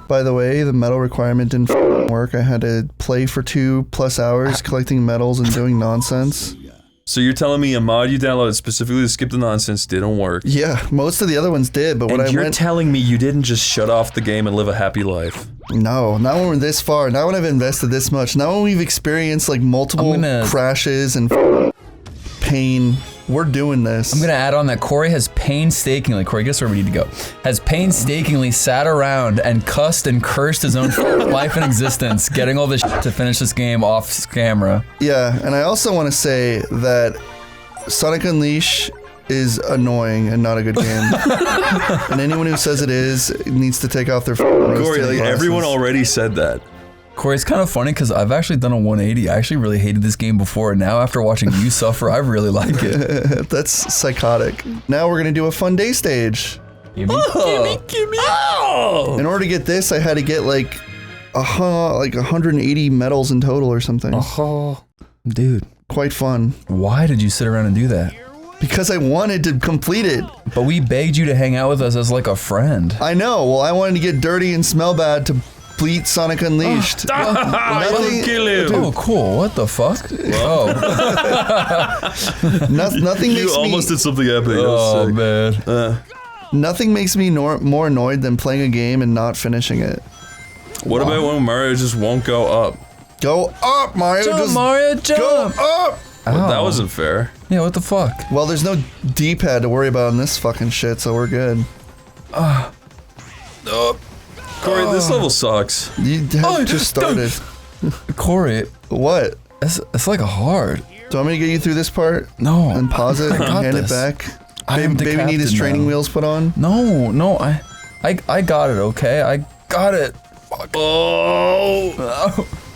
By the way, the medal requirement didn't work. I had to play for 2+ hours collecting medals and doing nonsense. So you're telling me a mod you downloaded specifically to skip the nonsense didn't work? Yeah, most of the other ones did, but when you're telling me you didn't just shut off the game and live a happy life? No, not when we're this far. Not when I've invested this much. Not when we've experienced like multiple crashes and pain. We're doing this. I'm gonna add on that Corey has painstakingly, Corey, guess where we need to go, has painstakingly sat around and cussed and cursed his own life and existence, getting all this shit to finish this game off camera. Yeah, and I also want to say that Sonic Unleashed is annoying and not a good game. And anyone who says it is needs to take off their Corey, like everyone already said that. Corey, it's kind of funny because I've actually done a 180. I actually really hated this game before, and now after watching you suffer, I really like it. That's psychotic. Now we're gonna do a fun day stage. Gimme. Oh! In order to get this, I had to get like 180 medals in total or something. Oh, dude. Quite fun. Why did you sit around and do that? Because I wanted to complete it. But we begged you to hang out with us as like a friend. I know. Well, I wanted to get dirty and smell bad to complete Sonic Unleashed. Nothing, kill him. Oh, cool. What the fuck? Oh. Nothing makes you almost did something epic. Oh, man. Nothing makes me more annoyed than playing a game and not finishing it. What about when Mario just won't go up? Go up, Mario. Jump, Mario, jump. Go up. Well, that wasn't fair. Yeah, what the fuck? Well, there's no D-pad to worry about in this fucking shit, so we're good. Corey, this level sucks. You have just started. Corey. What? It's like hard. Do you want me to get you through this part? No. And pause it and hand it back? Baby need his training wheels put on? No, I got it, okay? I got it. Fuck. Oh.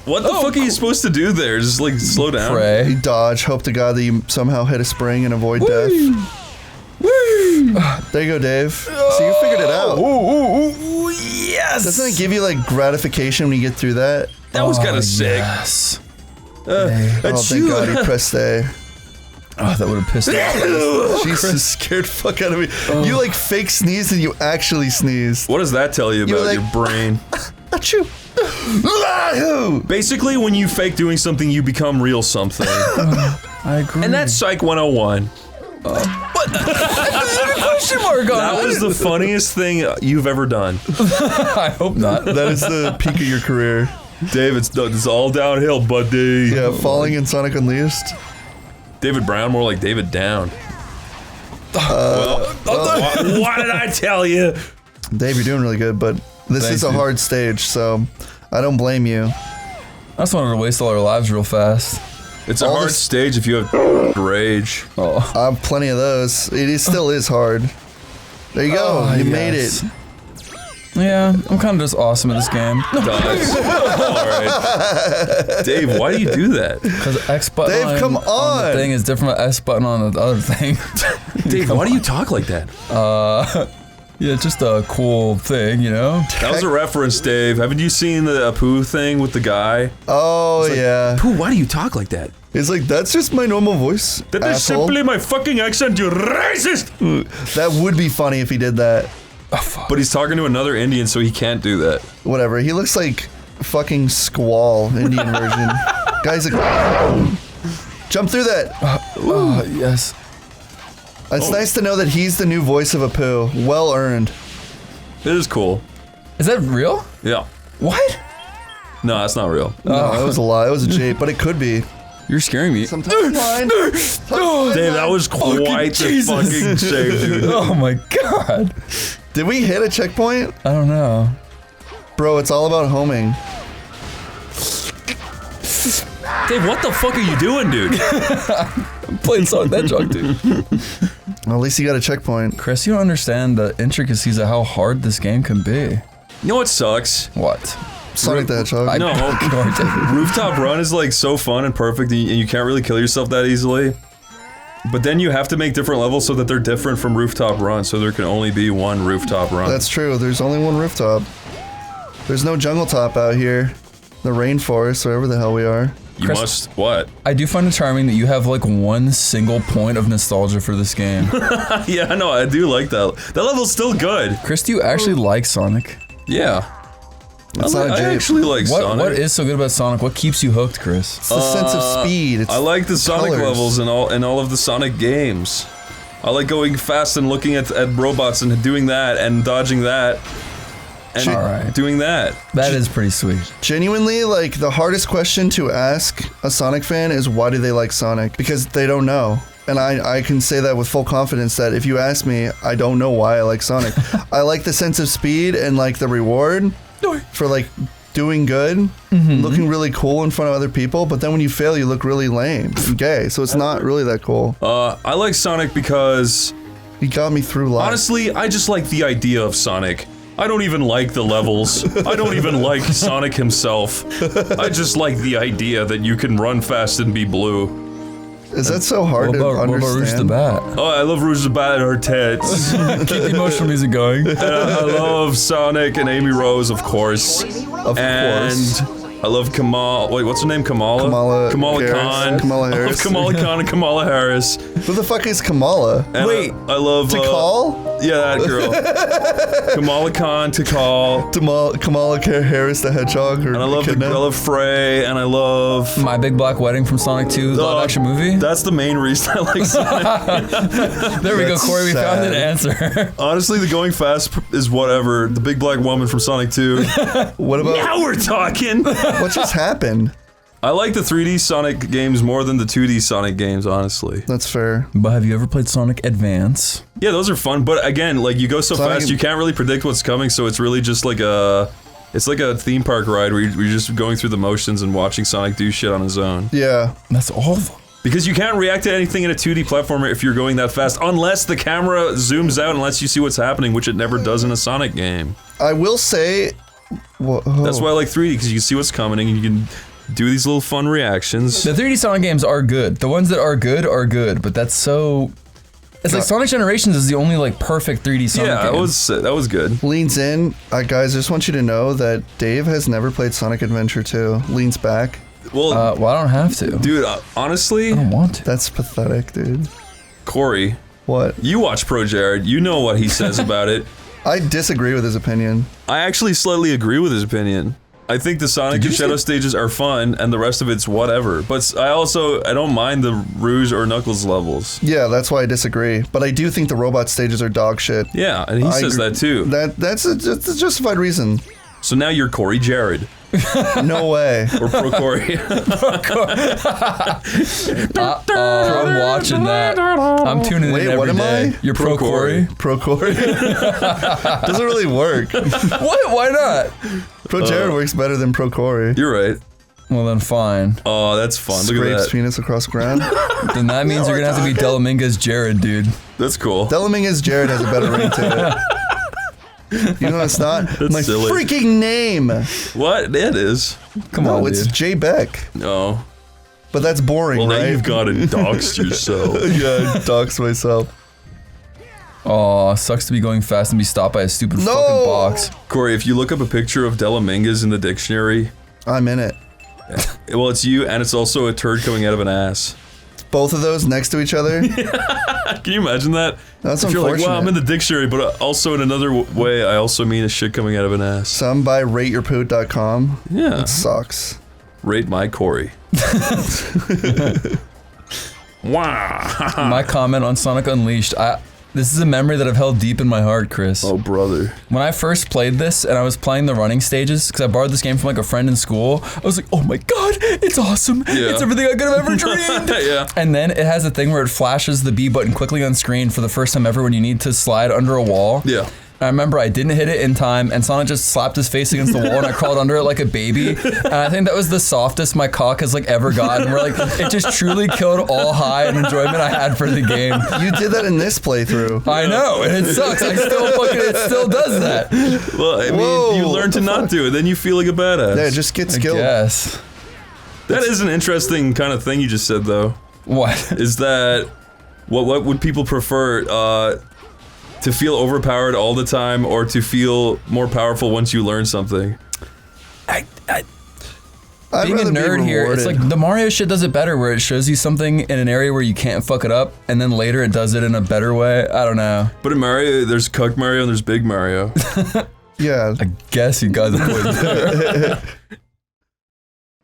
What the fuck are you supposed to do there? Just like slow down? Pray. You dodge, hope to God that you somehow hit a spring and avoid death. Whee! There you go, Dave. So you figured it out. Ooh, yes! Doesn't it give you like gratification when you get through that? That was kind of sick. Yes. Oh, thank God he pressed A. Oh, that would have pissed me off. Jesus, scared fuck out of me. You like fake sneezed and you actually sneezed. What does that tell you about your brain? Achoo. Basically, when you fake doing something, you become real something. I agree. And that's Psych 101. What? Question mark on that was the funniest thing you've ever done. I hope not. That is the peak of your career. Dave, it's all downhill, buddy. Yeah, falling in Sonic Unleashed. David Brown, more like David Down. Why did I tell you? Dave, you're doing really good, but this is a hard stage, so I don't blame you. I just wanted to waste all our lives real fast. It's a hard stage if you have rage. Oh. I have plenty of those. It still is hard. There you go. You made it. Yeah, I'm kind of just awesome at this game. Alright. Dave, why do you do that? Because X button Dave, come on. the thing is different from S button on the other thing. Dave, why do you talk like that? Yeah, just a cool thing, you know? That was a reference, Dave. Haven't you seen the Apu thing with the guy? Oh, yeah. Apu, why do you talk like that? It's like, that's just my normal voice, That is simply my fucking accent, you racist! That would be funny if he did that. Oh, but he's talking to another Indian, so he can't do that. Whatever, he looks like fucking Squall, Indian version. Guy's like, jump through that! yes. It's nice to know that he's the new voice of Apu. Well earned. It is cool. Is that real? Yeah. What? No, that's not real. No, that was a lie. It was a jape, but it could be. You're scaring me. Sometimes blind. Dave, that was quite the fucking shame, dude. Oh my god. Did we hit a checkpoint? I don't know. Bro, it's all about homing. Dave, what the fuck are you doing, dude? I'm playing Sonic the Hedgehog, dude. Well, at least you got a checkpoint. Chris, you don't understand the intricacies of how hard this game can be. You know what sucks? What? Sonic the Hedgehog. No. Rooftop Run is like so fun and perfect, and you can't really kill yourself that easily. But then you have to make different levels so that they're different from Rooftop Run, so there can only be one Rooftop Run. That's true. There's only one rooftop. There's no jungle top out here. The rainforest, wherever the hell we are. You Chris, must what? I do find it charming that you have like one single point of nostalgia for this game. Yeah, I know. I do like that. That level's still good. Chris, do you actually like Sonic? Yeah. It's not I Jade. actually like Sonic. What is so good about Sonic? What keeps you hooked, Chris? It's the sense of speed. It's I like the Sonic colors. levels in all of the Sonic games. I like going fast and looking at robots and doing that and dodging that. And Alright. doing that. That is pretty sweet. Genuinely, like, the hardest question to ask a Sonic fan is why do they like Sonic? Because they don't know. And I can say that with full confidence that if you ask me, I don't know why I like Sonic. I like the sense of speed and, like, the reward for, like, doing good, looking really cool in front of other people, but then when you fail, you look really lame and gay, so it's not really that cool. I like Sonic because, He got me through life. honestly, I just like the idea of Sonic. I don't even like the levels. I don't even like Sonic himself. I just like the idea that you can run fast and be blue. Is that so hard to What about Rouge the understand? Bat? Oh, I love Rouge the Bat and her tits. Keep the emotional music going. And I love Sonic and Amy Rose, of course. Of course. I love Kamal. Wait, what's her name? Kamala? Kamala Harris. Khan. Kamala I love Harris. Kamala Khan and Kamala Harris. Who the fuck is Kamala? And Wait, I love Tikal? yeah, that girl. Kamala Khan, Tikal. Kamala Harris the Hedgehog? Or And I love Echidna? I love Frey, and I love. My Big Black Wedding from Sonic 2, the live action movie. That's the main reason I like Sonic. There we go, That's Corey. We found sad. an answer. Honestly, the going fast is whatever. The big black woman from Sonic 2. What about Now we're talking. what just happened? I like the 3D Sonic games more than the 2D Sonic games, honestly. That's fair. But have you ever played Sonic Advance? Yeah, those are fun, but again, like you go so Sonic fast, you can't really predict what's coming, so it's really just like it's like a theme park ride where you're just going through the motions and watching Sonic do shit on his own. Yeah. That's awful. Because you can't react to anything in a 2D platformer if you're going that fast, unless the camera zooms out and lets you see what's happening, which it never does in a Sonic game. I will say... That's why I like 3D, because you can see what's coming and you can do these little fun reactions. The 3D Sonic games are good. The ones that are good, but that's so... It's like Sonic Generations is the only like perfect 3D Sonic Yeah, game. that was good. Leans in. Guys, I just want you to know that Dave has never played Sonic Adventure 2. Leans back. Well, Well, I don't have to. dude, honestly, I don't want to. That's pathetic, dude. Corey, What? you watch Pro Jared, you know what he says about it. I disagree with his opinion. I actually slightly agree with his opinion. I think the Sonic and Shadow stages are fun, and the rest of it's whatever. But I don't mind the Rouge or Knuckles levels. Yeah, that's why I disagree. But I do think the robot stages are dog shit. Yeah, and he says agree- that too. That's a justified reason. So now you're Corey Jared. No way. Or Pro Corey. I'm watching that. I'm tuning Wait, in every what am day. I? You're Pro Corey. Pro Corey. Doesn't really work. What? Why not? Pro Jared works better than Pro Corey. You're right. Well then, fine. Oh, that's fun. Look at Scrapes that. penis across ground. Then that means you're gonna have to be Delaminga's Jared, dude. That's cool. Delaminga's Jared has a better ring to it. You know it's not? My silly. freaking name. What? It is. Come No, on, it's dude. J. Beck. No. But that's boring, Well, now right? you've got to doxed yourself. Yeah, I doxed myself. Aw, sucks to be going fast and be stopped by a stupid No! fucking box. Corey, if you look up a picture of Delamingas in the dictionary, I'm in it. well, it's you, and it's also a turd coming out of an ass. Both of those next to each other. Can you imagine that? That's if you're like, well, I'm in unfortunate. the dictionary, but also in another way, I also mean a shit coming out of an ass. Some by rateyourpoot.com. Yeah. It sucks. Rate my Corey. Wow. My comment on Sonic Unleashed, this is a memory that I've held deep in my heart, Chris. Oh, brother. When I first played this and I was playing the running stages, because I borrowed this game from like a friend in school, I was like, oh my god, it's awesome. Yeah. It's everything I could have ever dreamed. Yeah. And then it has a thing where it flashes the B button quickly on screen for the first time ever when you need to slide under a wall. Yeah. I remember I didn't hit it in time, and Sonic just slapped his face against the wall, and I crawled under it like a baby. And I think that was the softest my cock has like ever gotten. Where like it just truly killed all high and enjoyment I had for the game. You did that in this playthrough. I know, and it sucks. It still does that. Well, I mean, Whoa, you learn to what the not fuck? do it, then you feel like a badass. Yeah, just get skilled. Yes. That is an interesting kind of thing you just said, though. What? Is that what would people prefer? To feel overpowered all the time, or to feel more powerful once you learn something? being a nerd here, it's like the Mario shit does it better, where it shows you something in an area where you can't fuck it up, and then later it does it in a better way. I don't know. But in Mario, there's Cuck Mario and there's Big Mario. Yeah. I guess you guys are pointing there.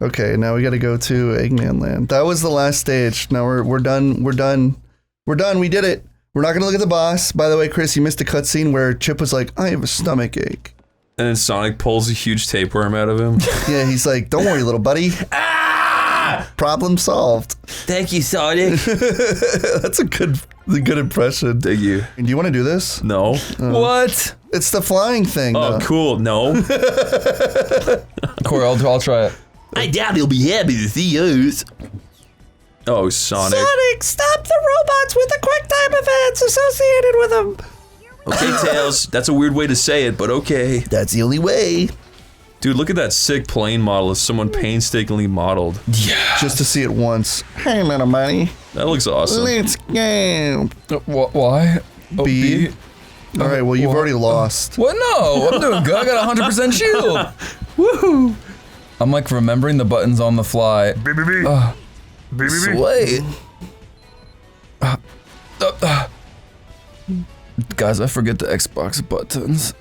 Okay, now we got to go to Eggmanland. That was the last stage. Now we're done. We're done. We're done. We did it. We're not gonna look at the boss. By the way, Chris, you missed a cutscene where Chip was like, "I have a stomach ache." And then Sonic pulls a huge tapeworm out of him. Yeah, he's like, "Don't worry, little buddy. Problem solved." Thank you, Sonic. That's a good impression. Thank you. Do you want to do this? No. What? It's the flying thing. Oh, though. cool. No. Corey, I'll try it. I doubt he'll be happy to see us. Oh, Sonic. Sonic, stop the robots with the quick time events associated with them. Okay, Tails. That's a weird way to say it, but okay. That's the only way. Dude, look at that sick plane model of someone painstakingly modeled. Yeah. Just to see it once. Hey, little buddy. That looks awesome. Let's go. Why? Oh, B. All right, well, you've already lost. What? No, I'm doing good. I got 100% shield. Woohoo! I'm like remembering the buttons on the fly. Sweet. Guys, I forget the Xbox buttons.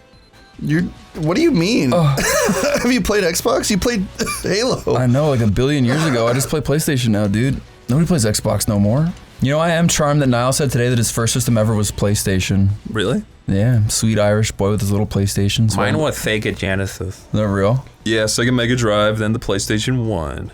What do you mean? Have you played Xbox? You played Halo. I know, like a billion years ago. I just play PlayStation now, dude. Nobody plays Xbox no more. You know, I am charmed that Niall said today that his first system ever was PlayStation. Really? Yeah, sweet Irish boy with his little PlayStation. Mine was Sega Genesis. They're real. Yeah, Sega Mega Drive, then the PlayStation 1.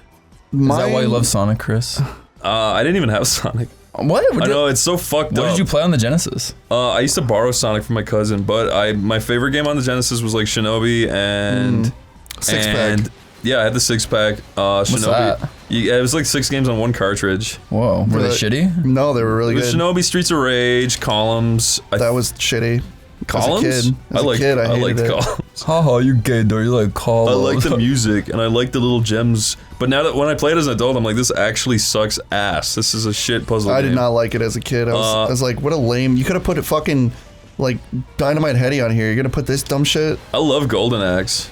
Is that why you love Sonic, Chris? I didn't even have Sonic. What? I know, it's so fucked up. What did you play on the Genesis? I used to borrow Sonic from my cousin, but my favorite game on the Genesis was like Shinobi and... Six-pack. Yeah, I had the six-pack. Shinobi. that? Yeah, it was like 6 games on one cartridge. Whoa, were they Right. shitty? No, they were really It was good. Shinobi, Streets of Rage, Columns. That was shitty. Columns? As a kid, I liked it. Columns. Haha, you gay though. You like call. I like the music and I like the little gems. But now that when I play it as an adult, I'm like, this actually sucks ass. This is a shit puzzle I game. did not like it as a kid. I was like, what a lame. You could have put a fucking like Dynamite Heady on here. You're gonna put this dumb shit. I love Golden Axe.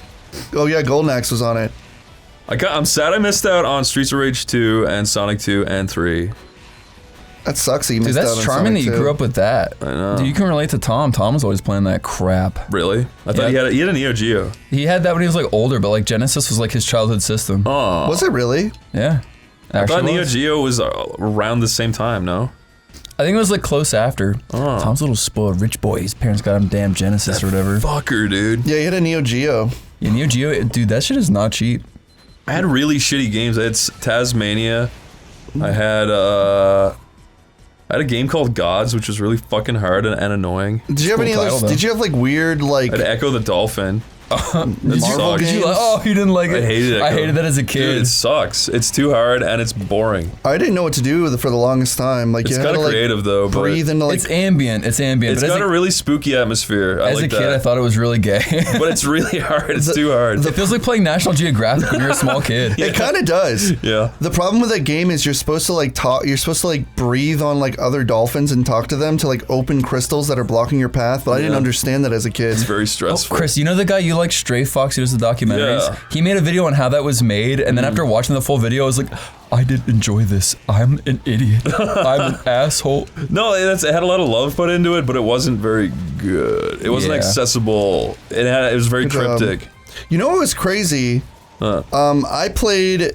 Oh yeah, Golden Axe was on it. I'm sad I missed out on Streets of Rage 2 and Sonic 2 and 3. That sucks. That you Dude, missed out that's on charming Sonic that you 2. grew up with that. I know. Dude, you can relate to Tom. Tom was always playing that crap. Really? I thought Yeah. he had a Neo Geo. He had that when he was like older, but like Genesis was like his childhood system. Oh. Was it really? Yeah. I thought Neo was. Geo was around the same time, no? I think it was like close after. Oh. Tom's a little spoiled rich boy. His parents got him damn Genesis or whatever. Fucker, dude. Yeah, he had a Neo Geo. Yeah, Neo Geo, dude, that shit is not cheap. I had really shitty games. I had Tasmania. I had a game called Gods, which was really fucking hard and annoying. Did you have Cool any title, other? though. Did you have like weird like? I had Echo the Dolphin. Marvel sucked. games? Did you like, oh, you didn't like it? I hated it. I hated that as a Dude, kid. it sucks. It's too hard and it's boring. I didn't know what to do with it for the longest time. Like It's you had kind to of like creative though, but breathe into like. It's ambient. It's ambient. it's but got a really spooky atmosphere. I as like a kid, that. I thought it was really gay. But it's really hard. It's too hard. It feels like playing National Geographic when you're a small kid. It kind of does. Yeah. The problem with that game is you're supposed to like talk. You're supposed to like breathe on like other dolphins and talk to them to like open crystals that are blocking your path. But I didn't Yeah. understand that as a kid. It's very Oh, stressful. Chris, you know the guy you like, Stray Fox, who does the documentaries? Yeah. He made a video on how that was made, and then after watching the full video, I was like, I didn't enjoy this. I'm an idiot. I'm an asshole. No, it had a lot of love put into it, but it wasn't very good. It wasn't Yeah. accessible. It was very Good job. cryptic. You know what was crazy? I played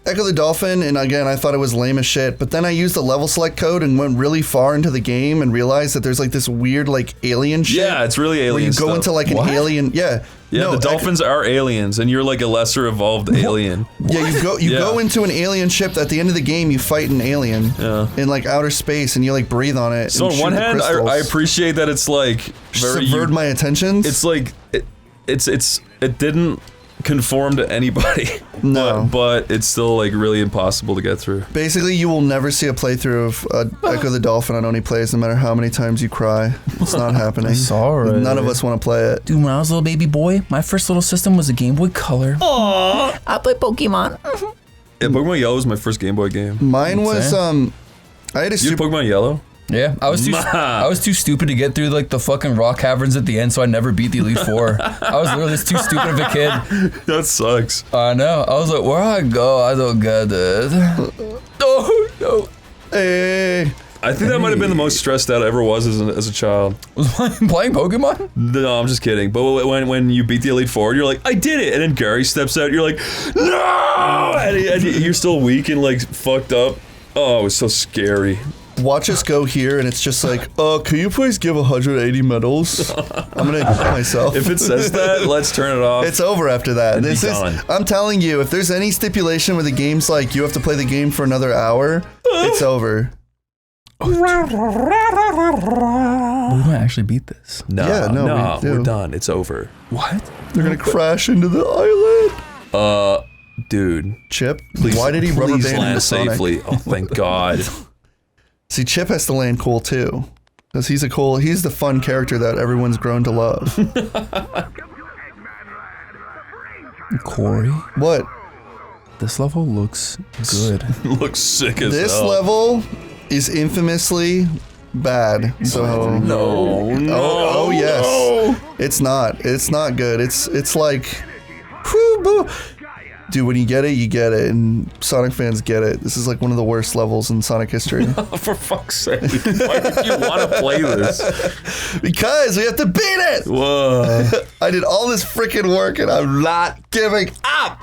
Echo the Dolphin, and again, I thought it was lame as shit. But then I used the level select code and went really far into the game and realized that there's like this weird like alien shit. Yeah, it's really alien where you go stuff. into like an What? alien. Yeah. Yeah, No, the dolphins are aliens, and you're like a lesser evolved alien. Yeah, you Yeah. go into an alien ship. At the end of the game, you fight an alien in like outer space, and you like breathe on it. So and on shoot one the hand, I crystals. appreciate that it's like very. subvert my attentions. It's like it didn't conform to anybody. No. but it's still like really impossible to get through. Basically, you will never see a playthrough of Echo the Dolphin on OneyPlays, no matter how many times you cry. It's not happening. Sorry. None of us want to play it. Dude, when I was a little baby boy, my first little system was a Game Boy Color. Aww. I play Pokemon. Yeah, Pokemon Yellow was my first Game Boy game. Mine was Insane. I had a You had super. Pokemon Yellow? Yeah, I was too stupid to get through like the fucking rock caverns at the end, so I never beat the Elite Four. I was literally just too stupid of a kid. That sucks. I know. I was like, where I go, I don't get it. No. Hey. I think that might have been the most stressed out I ever was as a child. Was I playing Pokemon? No, I'm just kidding. But when you beat the Elite Four, you're like, I did it! And then Gary steps out, you're like, no! And you're still weak and like fucked up. Oh, it was so scary. Watch us go here, and it's just like, can you please give 180 medals? I'm gonna hit myself. If it says that, let's turn it off. It's over after that. And be done. I'm telling you, if there's any stipulation where the game's like you have to play the game for another hour, it's over. We might actually beat this. No, we do. we're done. It's over. What? They're gonna crash into the island. Dude. Chip, Please, why did he rubber please band land into Sonic? safely? Oh, thank God. See, Chip has to land cool too, because he's the fun character that everyone's grown to love. Corey, What? this level looks good. Looks sick as This hell. level is infamously bad. So No. Oh yes. No. It's not. It's not good. It's like, whew, boo. Dude, when you get it, you get it, and Sonic fans get it. This is like one of the worst levels in Sonic history. For fuck's sake. Why would you want to play this? Because we have to beat it! Whoa. I did all this freaking work, and I'm not giving up!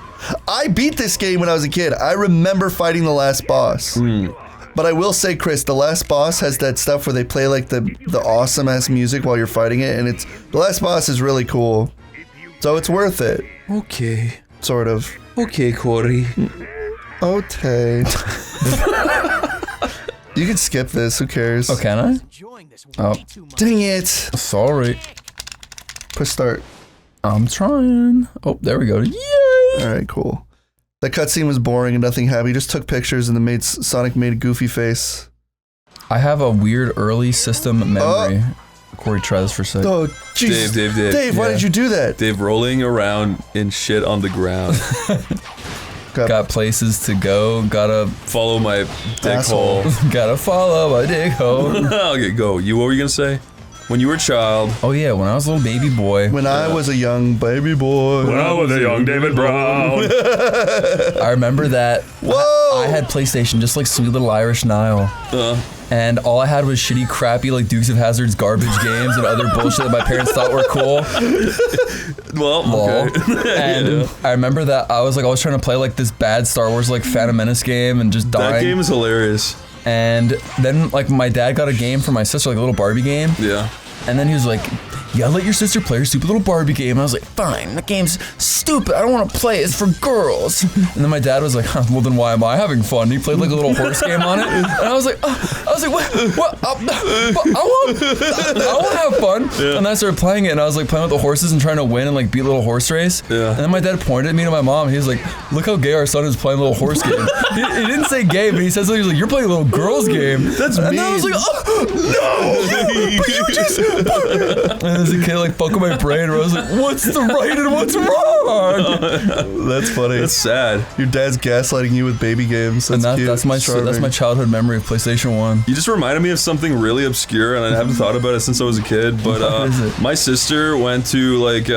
I beat this game when I was a kid. I remember fighting the last boss. But I will say, Chris, the last boss has that stuff where they play like the awesome-ass music while you're fighting it, and the last boss is really cool. So it's worth it. Okay. Sort of. Okay, Corey. Okay. You can skip this, who cares? Oh, can I? Oh, Dang it! sorry. Press start. I'm trying. Oh, there we go. Yay! Alright, cool. That cutscene was boring and nothing happened. He just took pictures and then Sonic made a goofy face. I have a weird early system memory. Corey, try this for a sec. Oh, jeez. Dave. Dave, why Yeah. did you do that? Dave rolling around in shit on the ground. Got places to go. Gotta Follow my dick Asshole. hole. gotta follow my dick hole. Okay, go. What were you gonna say? When you were a child. Oh yeah, when I was a little baby boy, When I was a young baby boy. I was a young David Brown. I remember that Whoa! I had PlayStation, just like sweet little Irish Niall. And all I had was shitty, crappy, like Dukes of Hazzard's garbage games and other bullshit that my parents thought were cool. Well, Lol. okay. And I remember that I was always trying to play like this bad Star Wars like Phantom Menace game and just dying. That game is hilarious. And then like my dad got a game for my sister, like a little Barbie game. Yeah. And then he was like, yeah, let your sister play her stupid little Barbie game. And I was like, fine, the game's stupid. I don't want to play it. It's for girls. And then my dad was like, huh, well, then why am I having fun? And he played like a little horse game on it. And I was like, what? I want to have fun. Yeah. And then I started playing it, and I was like playing with the horses and trying to win and like beat a little horse race. Yeah. And then my dad pointed at me to my mom. He was like, look how gay our son is playing a little horse game. he didn't say gay, but he said something. He was like, you're playing a little girl's game. That's and mean. then I was like, but you just... And as a kid, like, fuck with my brain, where I was like, what's the right and what's wrong? That's funny. That's sad. Your dad's gaslighting you with baby games. That's cute. That's my Charming. childhood memory of PlayStation 1. You just reminded me of something really obscure, and I haven't thought about it since I was a kid. But What is it? my sister went to like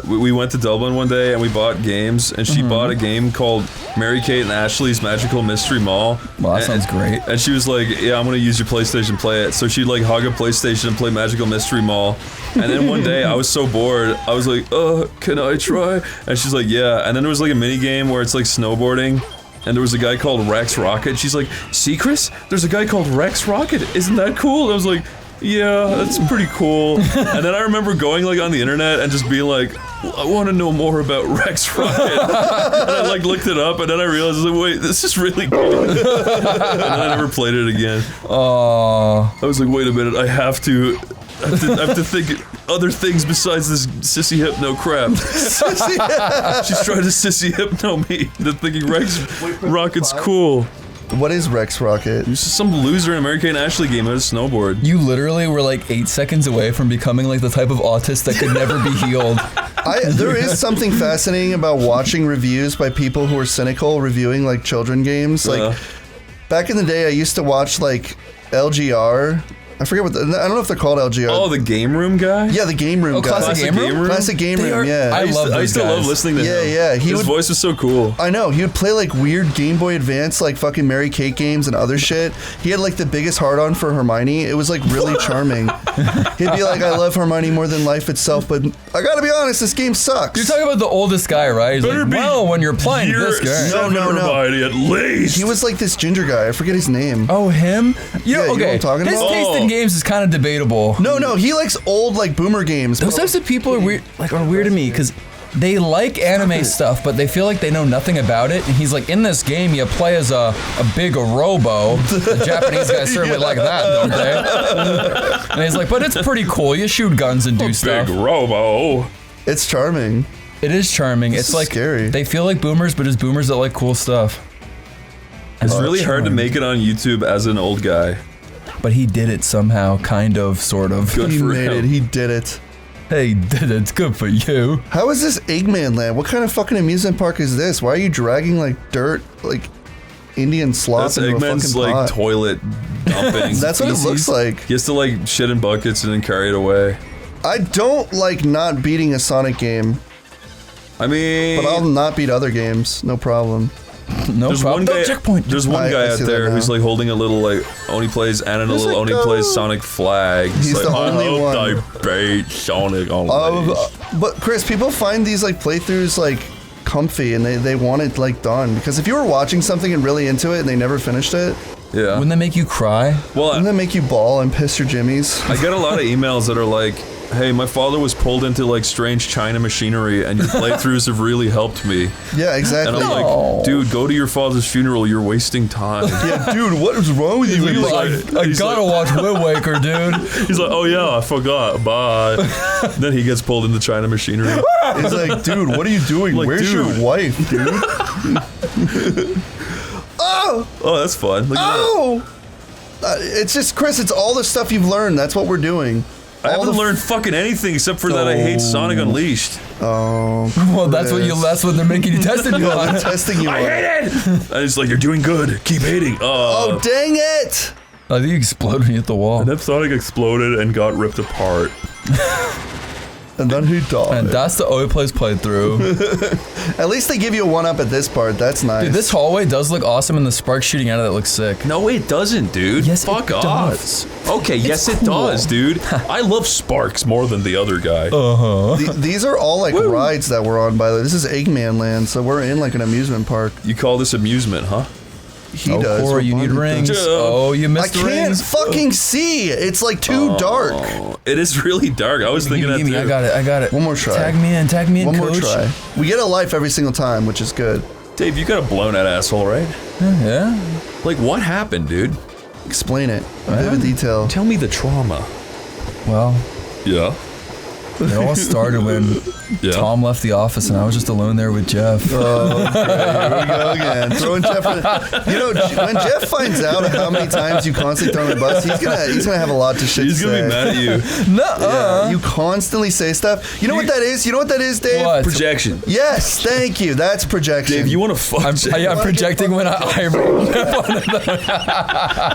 we went to Dublin one day and we bought games, and she bought a game called Mary Kate and Ashley's Magical Mystery Mall. Well, that sounds great. And she was like, "Yeah, I'm gonna use your PlayStation, play it." So she'd like hug a PlayStation and play Magical Mystery Mall. And then one day I was so bored, I was like, can I try? And she's like, yeah. And then there was like a mini game where it's like snowboarding. And there was a guy called Rex Rocket. She's like, see, Chris? There's a guy called Rex Rocket. Isn't that cool? And I was like, yeah, that's pretty cool. And then I remember going like on the internet and just being like, I want to know more about Rex Rocket. And I like looked it up, and then I realized, I was like, wait, this is really cool. And then I never played it again. Oh, I was like, wait a minute, I have to think other things besides this sissy hypno crap. She's trying to sissy hypno me into thinking Rex Rocket's cool. What is Rex Rocket? He's just some loser in an Mary Kate and Ashley game on a snowboard. you literally were like 8 seconds away from becoming like the type of autist that could never be healed. There is something fascinating about watching reviews by people who are cynical reviewing like children games. Like back in the day, I used to watch like LGR. I forget I don't know if they're called LGR. Oh, the game room guy? Yeah, the game room guy. Classic Game Room? Classic Game Room, yeah. I used to love listening to him. Yeah. His voice was so cool. I know. He would play like weird Game Boy Advance, like fucking Mary Kate games and other shit. He had like the biggest hard-on for Hermione. It was like really charming. He'd be like, I love Hermione more than life itself, but I gotta be honest, this game sucks. You're talking about the oldest guy, right? He's Better like, be well, when you're playing this game. No. Hermione at least. He was like this ginger guy. I forget his name. Oh, him? You know what I'm talking His about? taste in games is kind of debatable. No, he likes old like boomer games. Those types of people are weird. Are weird to me because they like anime stuff, but they feel like they know nothing about it. And he's like, in this game, you play as a big robo. The Japanese guys certainly like that, don't they? And he's like, but it's pretty cool. You shoot guns and do stuff. Big robo. It's charming. It is charming. This It's is like scary. They feel like boomers, but it's boomers that like cool stuff. It's really hard to make it on YouTube as an old guy. But he did it somehow, kind of, sort of. Good He for made him. it. He did it. Hey, he did it. It's good for you. How is this Eggmanland? What kind of fucking amusement park is this? Why are you dragging like dirt, like Indian slop That's into a Eggman's fucking like pot? toilet dumping. That's what it looks like. He has to like shit in buckets and then carry it away. I don't like not beating a Sonic game, I mean, but I'll not beat other games. No problem. No there's problem. one guy. Checkpoint. There's one I guy see out that there now. who's like holding a little like OneyPlays and a There's little like, OneyPlays Sonic flag. He's like, the only I hope one. I beat Sonic on But Chris, people find these like playthroughs like comfy and they want it like done, because if you were watching something and really into it and they never finished it, Yeah. Wouldn't that make you cry? Well, doesn't that make you bawl and piss your jimmies? I get a lot of emails that are like, hey, my father was pulled into like strange China machinery and your playthroughs have really helped me. Yeah, exactly. And I'm like, dude, go to your father's funeral. You're wasting time. Yeah, dude, what is wrong with you? He's I he's gotta watch Wind Waker, dude. He's like, oh yeah, I forgot. Bye. Then he gets pulled into China machinery. He's like, dude, what are you doing? Like, Where's dude. your wife, dude? Oh! Oh, that's fun. Look at that. Oh! It's just, Chris, it's all the stuff you've learned. That's what we're doing. I haven't learned fucking anything except for that I hate Sonic Unleashed. Oh. Well, that's what they're making you tested you They're on. testing you I on. hate it! And it's like, you're doing good. Keep hating. Oh, dang it! I think you exploded when you hit the wall. And then Sonic exploded and got ripped apart. And then he died. And that's the OneyPlays playthrough. At least they give you a one-up at this part. That's nice. Dude, this hallway does look awesome, and the sparks shooting out of it looks sick. No, it doesn't, dude. Yes, Fuck it off. does. Okay, yes, it cool. does, dude. I love Sparks more than the other guy. These are all like rides that we're on, by the way. This is Eggmanland, so we're in like an amusement park. You call this amusement, huh? He Oh, does. Corey, you What need Bonnie rings. does. Oh, you I missed the can't rings. fucking see. It's like too dark. Oh, it is really dark. I was thinking that Gimme, too. I got it. One more try. Tag me in, One more coach. try. We get a life every single time, which is good. Dave, you got a blown out asshole, right? Yeah. Like, what happened, dude? Explain it. Vivid detail. Tell me the trauma. Well, Yeah. it all started when Yeah. Tom left the office and I was just alone there with Jeff. Oh, okay. Here we go again. Throwing Jeff. You know, when Jeff finds out how many times you constantly throw him a bus, he's gonna have a lot to shit He's to gonna say. be mad at you. Nuh-uh. You constantly say stuff. You know what that is? You know what that is, Dave? What? Projection. Yes, thank you. That's projection. Dave, you want to fuck? I'm projecting when I